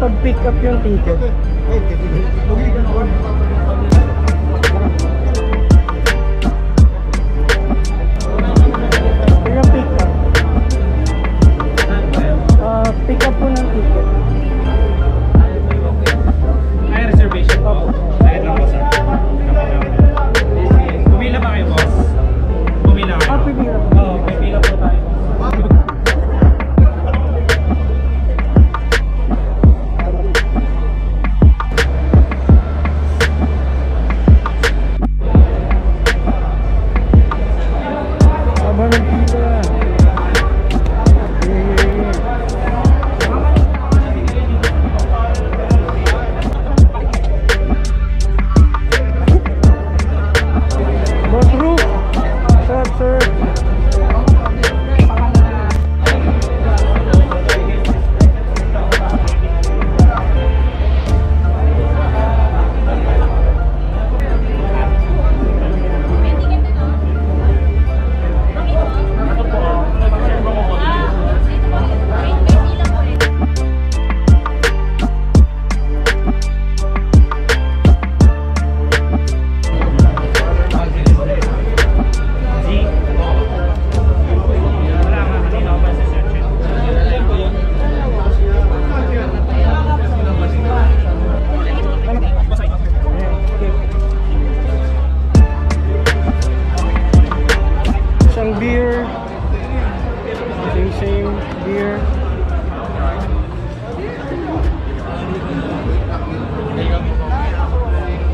pag-pick up yung ticket. Pick up po ng ticket. May reservation po. Sayad lang po sir. Pumila ba kayo boss? Pumila kayo? Pipila po. Oo, pipila po tayo.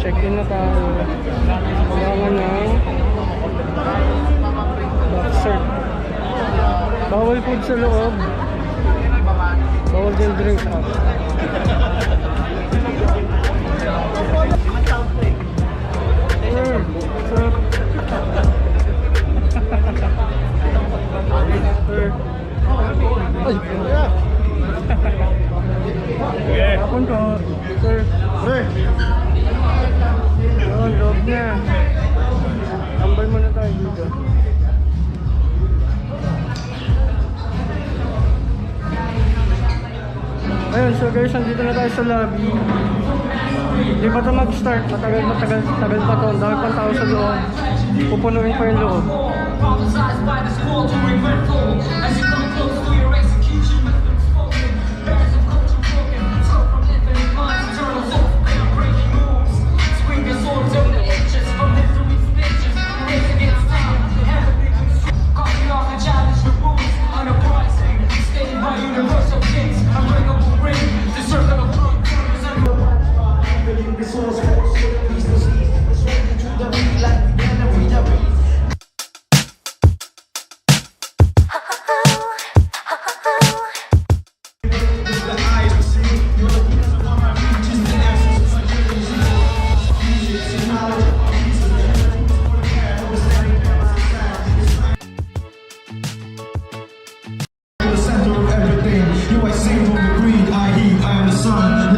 Check-in na tayo. Kailangan ng boxer. Bawal food sa loob. Bawal din drink up. Sir, sir. Sir. Ay, yeah. Hapon ko, sir. Sir. Oh, loob na. Tambay muna tayo dito. Ayun, so guys, nandito na tayo sa lobby. Hindi pa ito mag-start. Matagal pa ito. Ang dami pang tao sa loob. Pupunuin pa yung loob.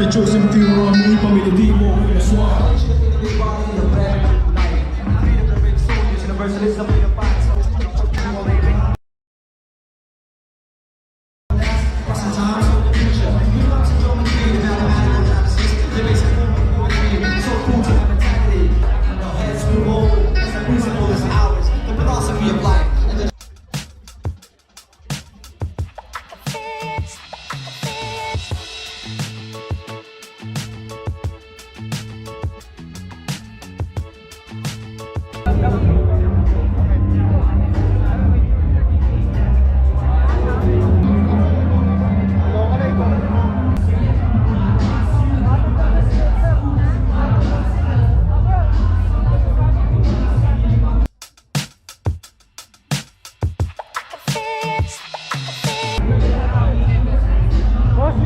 Chosen few on me, for me to be more in the swamp.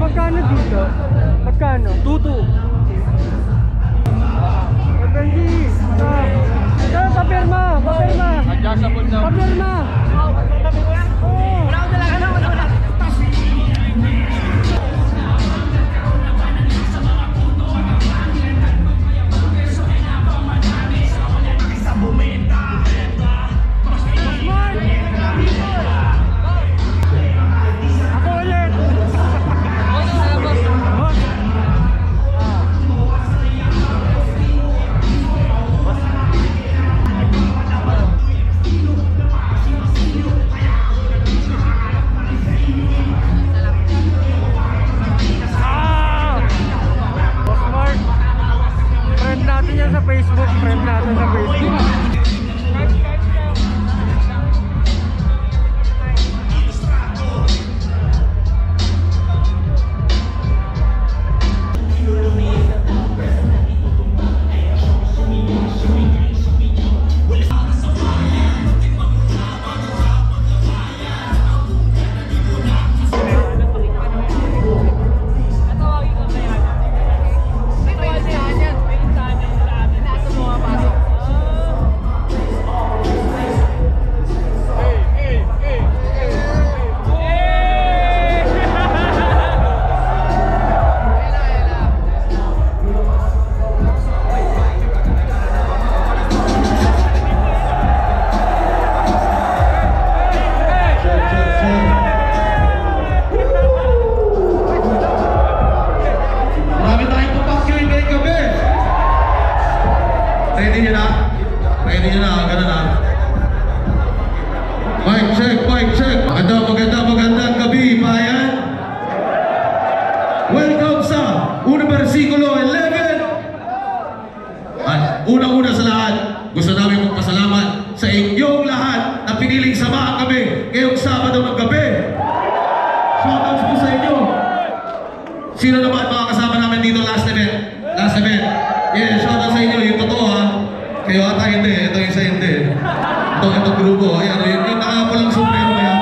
Magkano dito? Magkano? Tutu. Magkano? Papirma! Papirma! Adjustable daw. Papirma! Wala ko talaga. Wala. Ako ulit! Itong grupo, ayan, yung nakapulang sombrero na yan.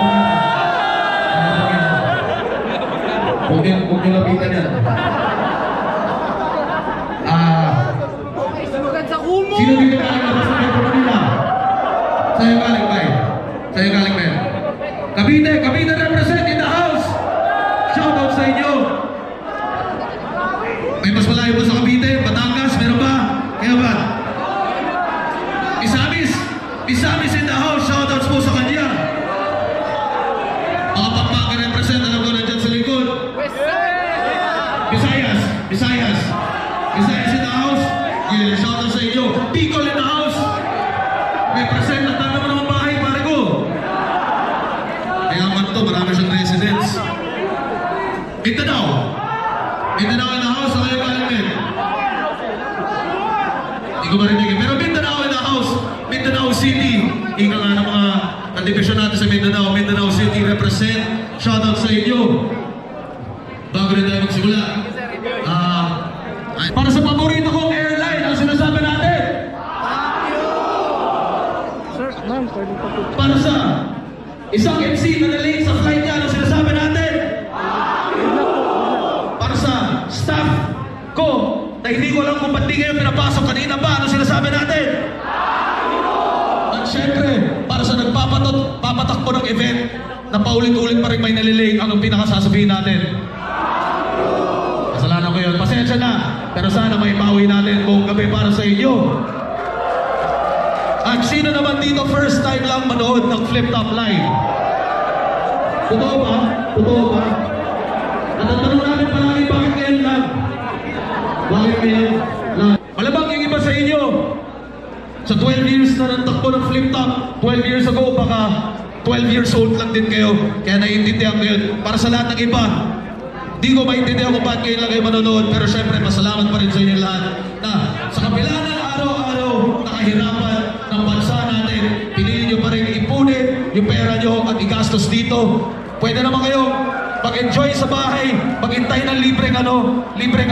Huwag niyo lapitan yan. Sino dito galing na sa Metro Manila? Sa'yo galing ba eh? Sa'yo galing ba eh? Cavite represent in the house! Shoutout sa inyo! May mas malayo po sa Cavite, Batangas, meron ba? Kaya ba? Isamis in the house, shoutouts po sa kanya! Mga Pampanga represent, alam ko nandiyan sa likod. Visayas in the house. Yeah, shoutout sa inyo. Bicol in the house. May present na tanda mo naman bahay, pare ko. Kaya man to, marami siyang residents. Mindanao in the house, sa kayo galing din. Hindi ko marinig. Pero Mindanao in the house. Mindanao City. Ika nga ng mga kandibisyon natin sa Mindanao City represent. Shoutout sa inyo. Bago na tayo magsimula. Para sa paborito kong airline, ang sinasabi natin. Sir, ma'am, pwede pa po. Para sa isang MC na na-late sa flight niya, ang sinasabi natin. Para sa staff ko, na hindi ko alam kung ba't di kayo pinapasok kanina pa, ano sinasabi natin? At syempre, para sa papatakbo ng event, na paulit-ulit pa rin may naliling, anong pinakasasabihin natin? Kasalanan ko yun. Pasensya na. Pero sana may pauwi natin buong gabi para sa inyo. At sino naman dito first time lang manood ng Flip Top Live? Totoo ba? Natatanong namin palagi bakit ngayon lang? Bakit ngayon lang? Malamang yung iba sa inyo, sa 12 years na ng takbo ng Flip Top, 12 years ago, baka 12 years old lang din kayo. Kaya naiintindihan ko yun. Para sa lahat ng iba, di ko maintindihan kung bakit kayo lang kayo manonood, pero syempre pasalamat pa rin sa inyo lahat na sa kabila ng araw-araw na kahirapan ng bansa natin, pinili nyo pa rin ipunin yung pera nyo at igastos dito. Pwede naman kayo mag-enjoy sa bahay, maghintay ng libreng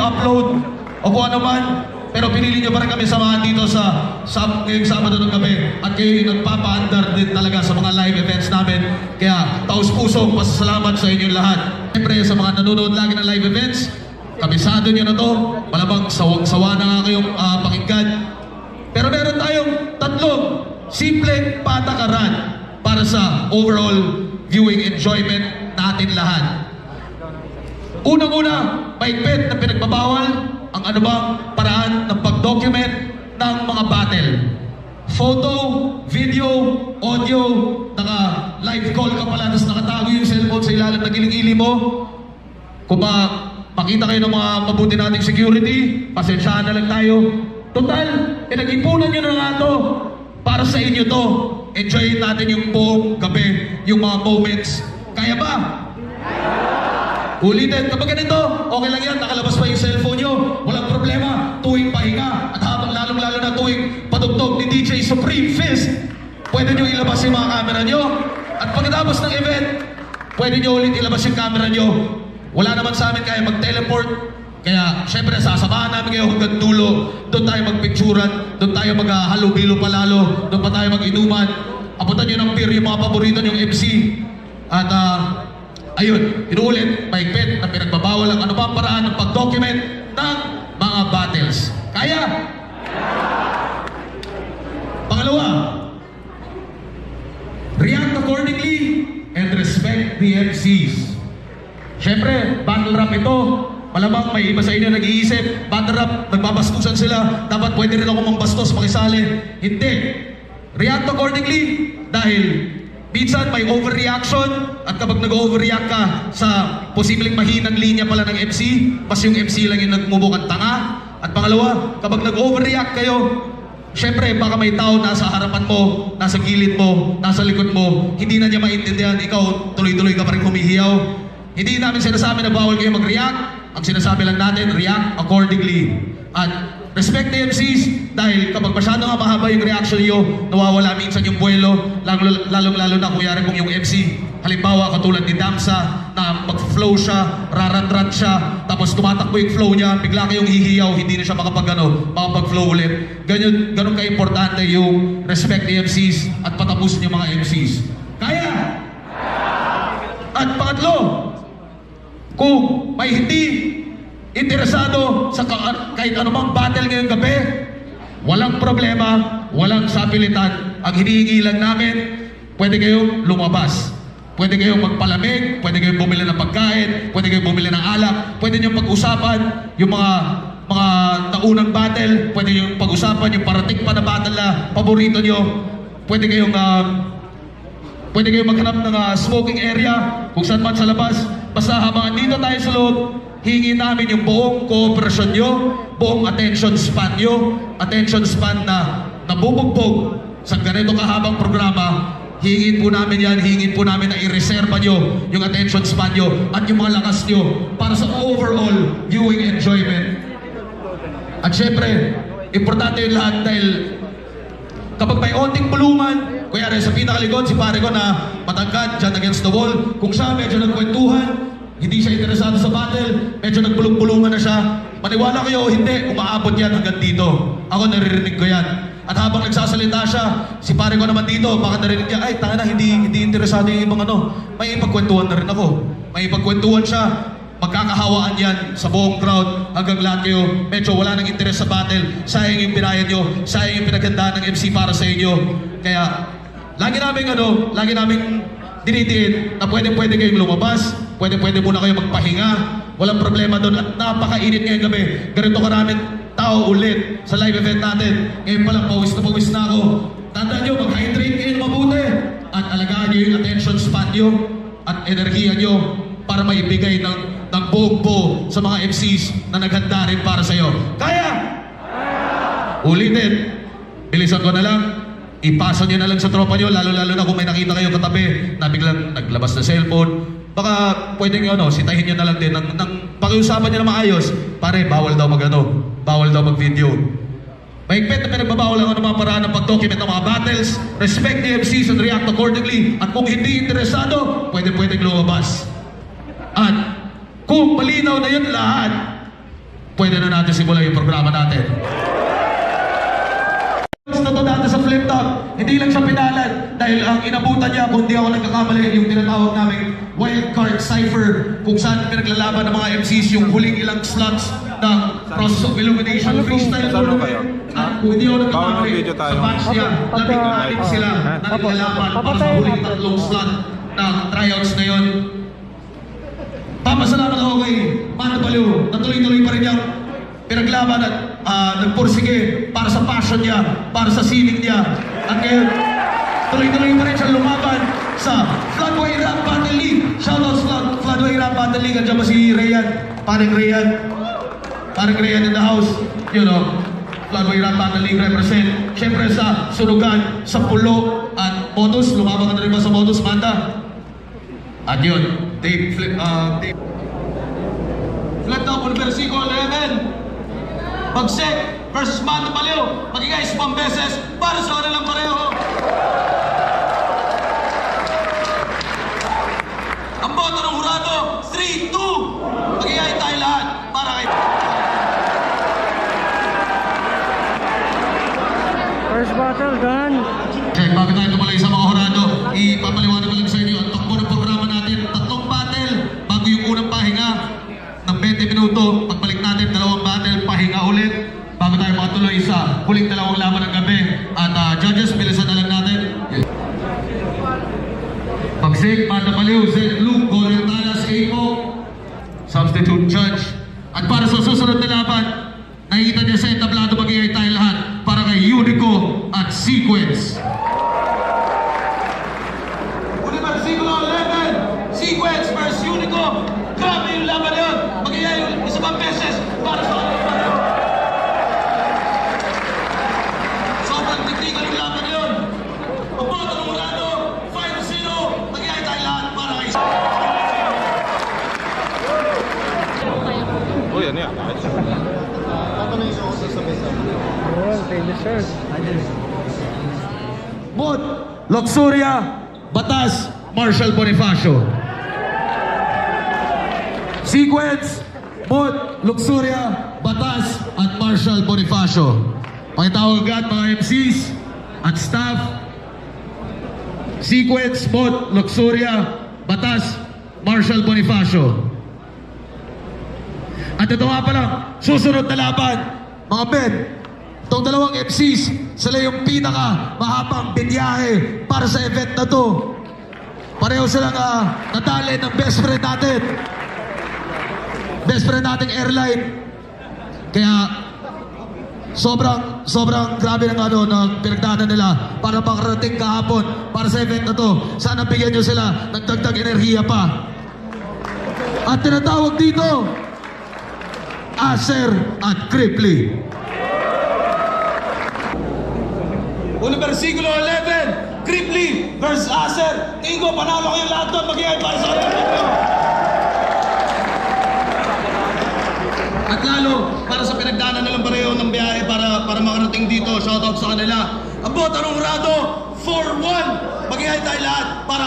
upload o kung ano man, pero pinili nyo pa rin kami samahan dito sa ngayong Sabado ng gabi at kayo yung nagpapaandar din talaga sa mga live events namin. Kaya taos-pusong pasasalamat sa inyo lahat. Siyempre sa mga nanonood lagi ng live events, kabisado nyo na to, malamang sawa na nga kayong pakinggan. Pero meron tayong tatlong simpleng patakaran para sa overall viewing enjoyment natin lahat. Unang-una, mahigpit na pinagbabawal ang anumang paraan ng pag-document ng mga battle. Photo, video, audio, naka-live call ka pala, tapos nakatago yung cellphone sa ilalim ng giling-ili mo. Kung makita kayo ng mga mabuti nating security, pasensyahan na lang tayo. Total, pinag-ipunan nyo na nga to. Para sa inyo to. Enjoyin natin yung buong gabi, yung mga moments. Kaya ba? Ulitin, kapag ganito, okay lang yan, nakalabas pa yung cellphone nyo, walang problema, tuwing pahinga, at habang lalong-lalo na tuwing patugtog ni DJ Supreme Fist, pwede nyo ilabas yung mga camera nyo, at pagkatapos ng event, pwede nyo ulit ilabas yung camera nyo. Wala naman sa amin kaya mag-teleport, kaya syempre sasamahan namin kayo hanggang dulo, doon tayo magpicturan, doon tayo mag-halubilo palalo, doon pa tayo mag-inuman, abutan nyo ng beer yung mga paborito nyong MC, at ayun, inuulit, mahigpit na pinagbabawal ang anumang paraan ng pag-document ng mga battles. Kaya? Pangalawa, react accordingly and respect the MCs. Siyempre, battle rap ito. Malamang may iba sa inyo nag-iisip, battle rap, nagbabastusan sila, dapat pwede rin ako mambastos, makisali. Hindi. React accordingly dahil minsan may overreaction at kapag nag-overreact ka sa posibleng mahinang linya pala ng MC, mas yung MC lang yung nagmumukang tanga. At pangalawa, kapag nag-overreact kayo, syempre baka may tao nasa harapan mo, nasa gilid mo, nasa likod mo, hindi na niya maintindihan, ikaw tuloy-tuloy ka pa rin humihiyaw. Hindi namin sinasabi na bawal kayo mag-react. Ang sinasabi lang natin, react accordingly. At respect the MCs dahil kapag masyado nga mahaba yung reaction niyo, nawawala minsan yung buwelo, lalong-lalo na kung kung yung MC. Halimbawa, katulad ni Damsa na mag-flow siya, rarat-rat siya, tapos tumatakbo yung flow niya, bigla kayong hihiyaw, hindi na siya makapag-flow ulit. Ganun ka-importante yung respect the MCs at patapos niyo mga MCs. Kaya! At pangatlo, kung may hindi interesado sa kahit anumang battle ngayong gabi, walang problema, walang sapilitan. Ang hinihingi lang namin, pwede kayong lumabas. Pwede kayong magpalamig, pwede kayong bumili ng pagkain, pwede kayong bumili ng alak, pwede nyo pag-usapan yung mga naunang battle, pwede nyo pag-usapan yung parating pa na battle na paborito nyo, pwede kayong maghanap ng smoking area kung saan man sa labas. Basta habang andito tayo sa loob, hingi namin yung buong cooperasyon nyo, buong attention span nyo, attention span na nabubugbog sa ganito kahabang programa. Hingin po namin yan, hingin po namin na i-reserva nyo yung attention span nyo at yung mga lakas nyo para sa overall viewing enjoyment. At syempre, importante yung lahat dahil kapag may onting bulungan, kuya sa pinakalikod, si pare ko na matangkad dyan against the wall, kung siya medyo nagkwentuhan, hindi siya interesado sa battle, medyo nagbulong-bulungan na siya, maniwala kayo o hindi, umaabot yan hanggang dito. Ako naririnig ko yan. At habang nagsasalita siya, si pare ko naman dito, baka narinig niya, ay, tanga na, hindi interesado yung ibang may ipagkwentuhan na rin ako. May ipagkwentuhan siya, magkakahawaan yan sa buong crowd hanggang lahat kayo medyo wala nang interes sa battle. Sayang yung pinayad nyo, sayang yung pinagandaan ng MC para sa inyo. Kaya, lagi namin dinidiin na pwede kayong lumabas, pwede muna kayo magpahinga, walang problema doon at napakainit ngayong gabi. Ganito karaming tao ulit sa live event natin. Ngayon pa lang, pawis na ako. Tandaan nyo, mag-hydrate kayo mabuti at alagaan nyo yung attention span nyo at enerhiya nyo para maibigay ng buong sa mga MCs na naghanda rin para sa'yo. Kaya! Ulitin, bilisan ko na lang, ipasa nyo na lang sa tropa nyo, lalo-lalo na kung may nakita kayo katabi na biglang naglabas na cellphone. Baka pwedeng sitahin nyo na lang din ng pakiusapan nyo na maayos. Pare, bawal daw mag-video. Mahigpit na pinagbabawal ang mga paraan ng pag-document ng mga battles, respect the MCs and react accordingly. At kung hindi interesado, pwedeng lumabas. At kung malinaw na yun lahat, pwede na natin simulan yung programa natin. Gusto to natin sa flip top, hindi lang siya pinalad dahil ang inabutan niya, kung di ako nagkakamali, yung tinatawag namin wildcard cipher, kung saan pinaglalaban ng mga MCs yung huling ilang slots ng process of elimination freestyle tournament. At kung hindi ako nagkakamali, sa match niya, labing-anim sila na naglalaban para sa huling tatlong slot ng tryouts na yun. Papasalamat ako kay Mano Baliw, na tuloy-tuloy pa rin niyang pinaglaban at nagpursige para sa passion niya, para sa sining niya. At ngayon, tuloy-tuloy pa rin siya lumaban sa Floodway Rap Battle League. Shoutouts Floodway Rap Battle League. Andiyan ba si Rayan? Paring Rayan in the house. Floodway Rap Battle League represent. Siyempre sa Sunugan, sa Pulo, at Modus. Lumaban ka na rin ba sa Modus, Manda? At yun, Dave Flip Top Universico 11. Bagsik versus Mando Baliw. Magigay isang beses para sa kanilang pareho. Ang boto ng hurado, 3-2. Magigay tayo lahat para kay... First battle, done. Okay, bago tayo tumalay sa mga hurado, ipapaliwanag ko lang sa inyo ang takbo ng programa natin. 3 battle bago yung unang pahinga ng 20 minuto. Pagbalik natin, 2 battle, pahinga ulit bago tayo makatuloy sa huling 2 laban ng gabi. At judges, bilisan na lang natin. Bagsik, Mando Baliw, Zed Luke, Golden Talas, Eiko, substitute judge. At para sa susunod na laban, nakikita niya sa entablado, mag-iay tayo lahat para kay Unico at Sequence. Versikulo 11, Sequence versus Unico. Grabe yung laban na yun. Mag-iay isa pang beses para sa kanilang pareho. Sobrang tiktikal yung laban na yun. Ang boto ng hurado, 5-0. Mag-iay tayo lahat para kay... Oh, yan yan. Ayun, thank you, sir. Bot, Luxuria, Batas, Marshall Bonifacio. Sequence, Bot, Luxuria, Batas, at Marshall Bonifacio. Pakitawag agad mga MCs at staff Sequence, Mod, Luxuria, Batas, Marshall Bonifacio. At ito nga pala, susunod na laban, mga men, itong dalawang MCs, sila yung pinaka mahabang binyahe para sa event na to. Pareho silang natali ng best friend natin. Best friend nating airline. Kaya sobrang grabe ng ng pinagdaanan nila para makarating kahapon para sa event na to. Sana bigyan nyo sila ng dagdag enerhiya pa. At tinatawag dito, Acer at Cripply. Unang versikulo 11, Cripply versus Acer. Tingin ko, panalo kayo lahat doon. Mag-iay para sa ating video. At lalo, para sa pinagdaanan nilang pareho ng biyahe para makarating dito. Shoutout sa kanila. Abot, anong rado? 4-1. Mag-iay tayo lahat para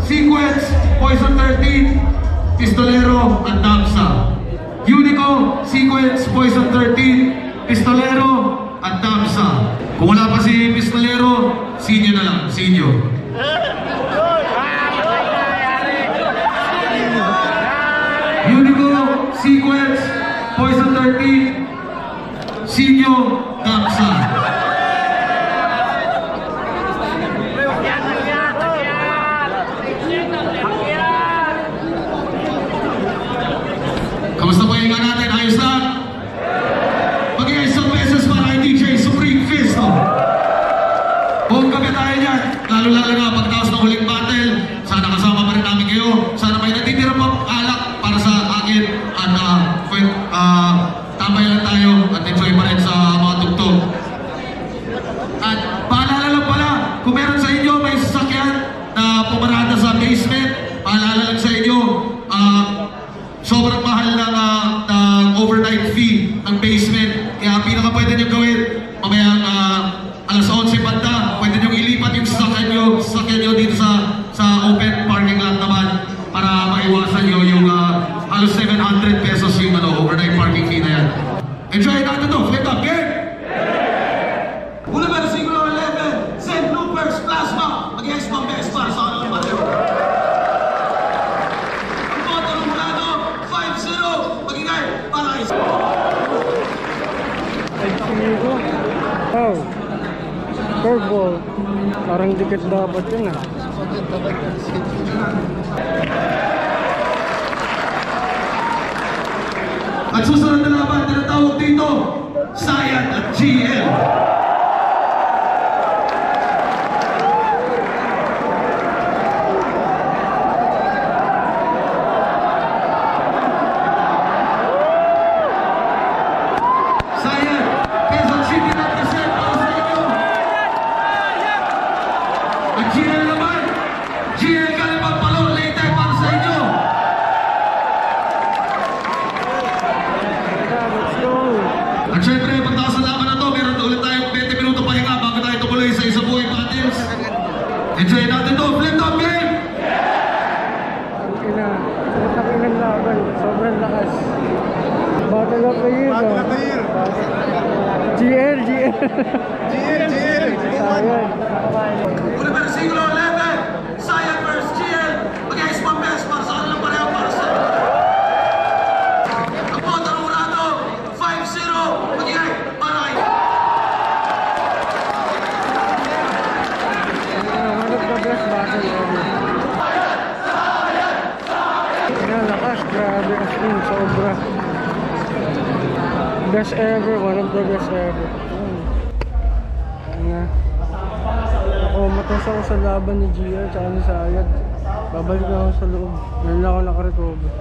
Sequence, Poison 13, Pistolero at Damsa. Unico, Sequence, Poison 13, Pistolero at Damsa. Kung wala pa si Pistolero, sinyo na lang, sinyo. Unico, Sequence, Poison 13, sinyo, Damsa. Kamusta po yung natin? Ayos lang? Mag-iay isang beses para kay DJ Supreme Fist, no? Buong gabi tayo dyan. Lalo-lalo na pagtaos ng huling battle. Sana kasama pa rin namin kayo. Sana may natitira pa alak para sa akin. At tambay lang tayo at enjoy pa rin sa mga tugtog. At paalala lang pala, kung meron sa inyo may sasakyan na pumarada sa basement, paalala lang sa inyo, sobrang mahal ng overnight fee ng basement. Kaya ang pinaka pwede nyo gawin, mamayang alas 11 banda, pwede nyo ilipat yung sasakyan nyo dito sa open parking lot naman para maiwasan nyo yung halos 700 pesos yung overnight parking fee na yan. Enjoy natin to, flip up, game! Una versikulo 11, St. Loopers Plasma, mag-yes pang best para sa kanang pareho. Oh, curveball. Parang dikit dapat yun ah. At susunod na laban, tinatawag dito, Sayan at GL. At syempre, pagtaas sa laban na to, meron ulit tayong Sayang. Una versikulo 11, Sayang versus GL. Mag-ice one best para sa kanilang pareho para sa... Ang Bota Murado, 5-0. Mag-iay, Maray. One of the best battle ever. Ayan, lakas. Grabe as in. Sobra. Best ever. One of the best ever. Ayan. Ako, matas ako sa laban ni GL tsaka ni Sayad. Babalik na ako sa loob. Ngayon lang ako nakarecover.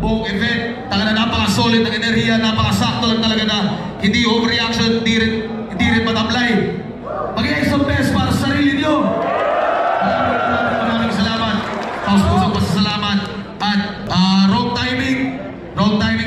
Buong event, talaga napaka-solid ng enerhiya, napaka-sakto lang talaga na hindi overreaction, hindi rin matablay. Mag-iay sa best para sa sarili nyo. Maraming salamat. Taos-pusong pasasalamat. At wrong timing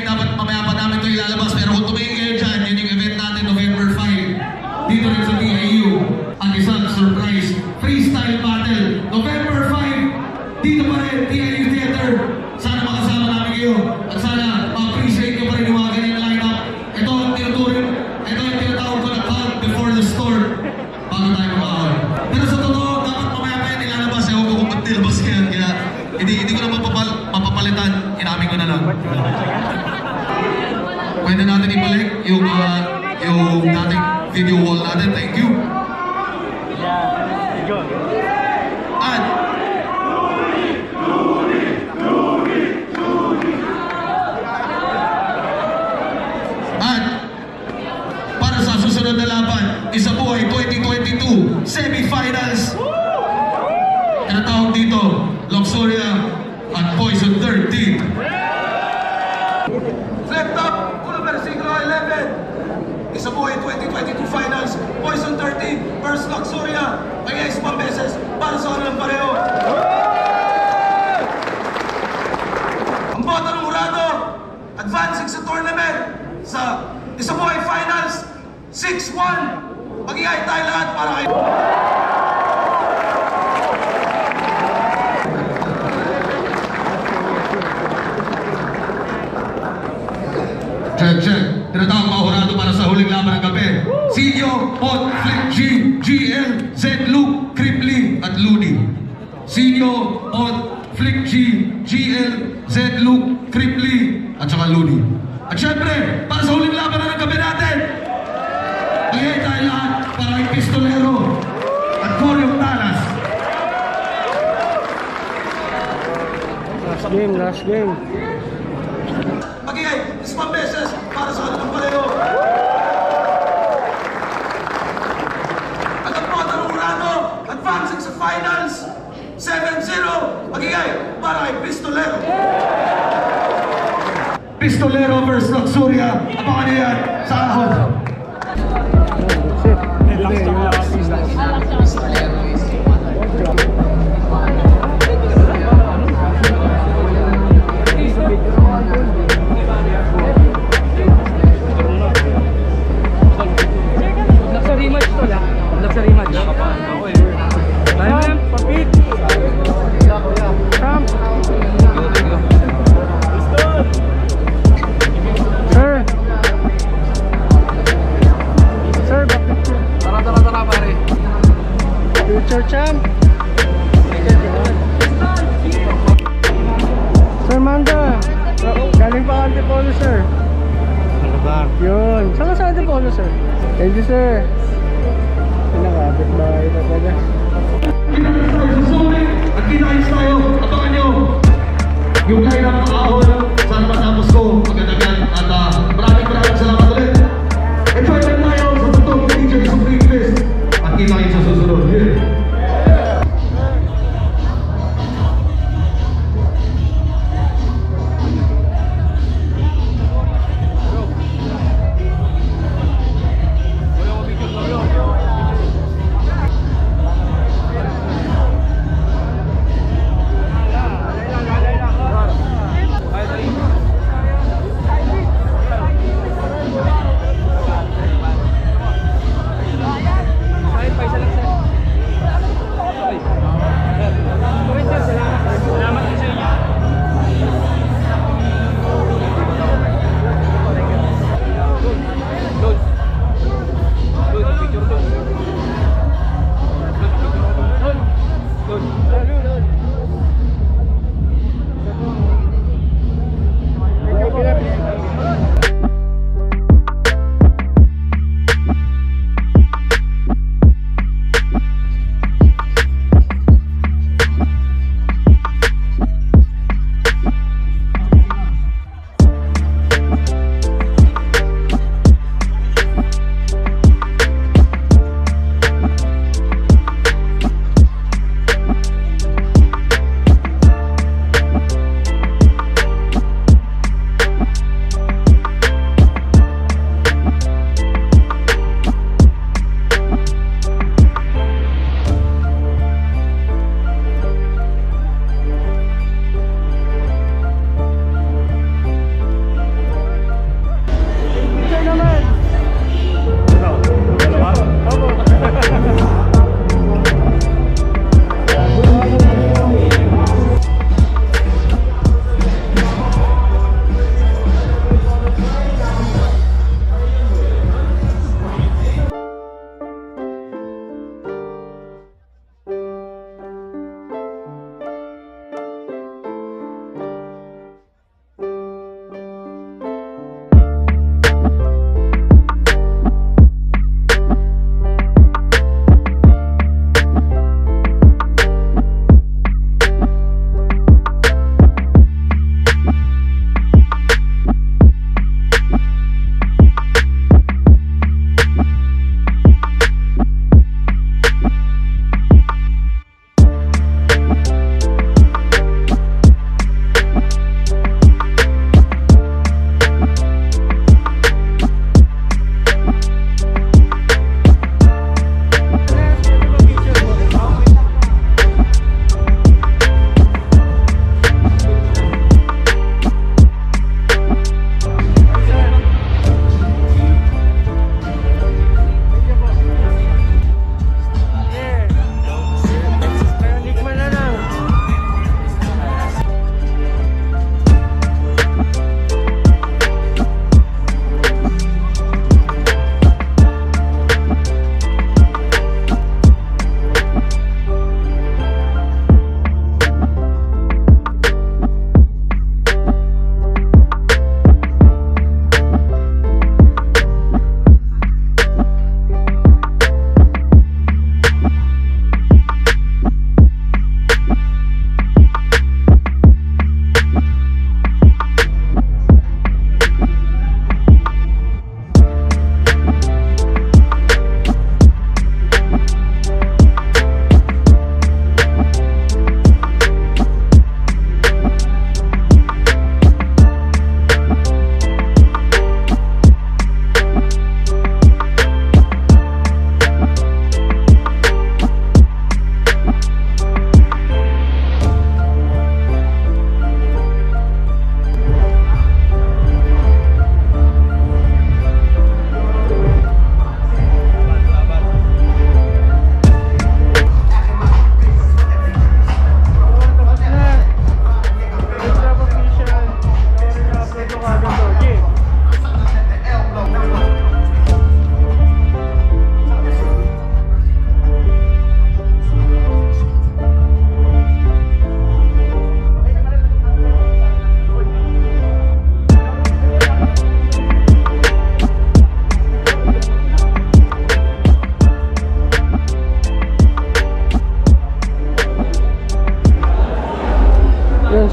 dapat mamaya pa namin ito ilalabas. Pero kung tumingin kayo dyan, yun yung event natin November 5. Dito rin sa TIU. Ang isang surprise freestyle battle. November 5, dito pa rin, TIU Theater. Sana makasama namin kayo. At sana ma-appreciate nyo pa rin yung mga ganyan lineup. Ito ang tinuturing, ito ang tinatawag ko na calm before the storm. Bago tayo makahon. Pero sa totoo, dapat mamaya pa yan ilalabas. Ewan ko kung ba't nilabas yan. Kaya hindi ko na mapapalitan. Inamin ko na lang. Pwede natin ibalik yung dating video wall natin. Thank you. At para sa susunod na laban, isa po ay 2022 semifinals. Tinatawag dito, Luxuria at Poison 13. Flip top, uno versikulo 11. Isa po ay 2022 finals, Poison 13 versus Luxuria. Mag-ice pang beses para sa kanilang pareho. Ang Bota Murado, advancing sa tournament sa isa po ay finals, 6-1. Mag-iay tayo lahat para kayo. Check. Tinatawag Mahurado para sa huling laban ng gabi. Sinyo, Pot, Flip G, GL, Z, Luke, Cripply, at Looney. Sinyo, Pot, Flip G, GL, Z, Luke, Cripply, at saka Looney. At syempre, para sa huling laban ng gabi natin, magiging tayo lahat para kay Pistolero at Coryong Talas. Last game. Magiging isang beses para sa kanilang pareho. At ang Bota Murado, advancing sa finals, 7-0. Magiging para kay Pistolero. Pistolero versus Luxuria. Abangan niyo yan sa ahon. Luxury match to lang. Luxury match. Diamond, papit. Champ. Sir, bakit? Tara pare. Future champ. Sir Manda. Galing pa Antipolo, sir. Yun. Saan ka sa Antipolo, sir? Thank you, sir. Pinakabit bahay na pala. At kinayos tayo. Abangan nyo. Yung lineup ng ahon. Sana matapos ko. Magandang at maraming salamat ulit. Enjoy lang tayo sa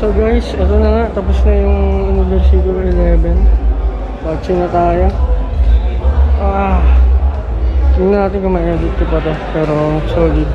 So guys, ito na nga, tapos na yung University 11. Watching na tayo. Tingnan natin kung ma-edit ko pa to, pero solid.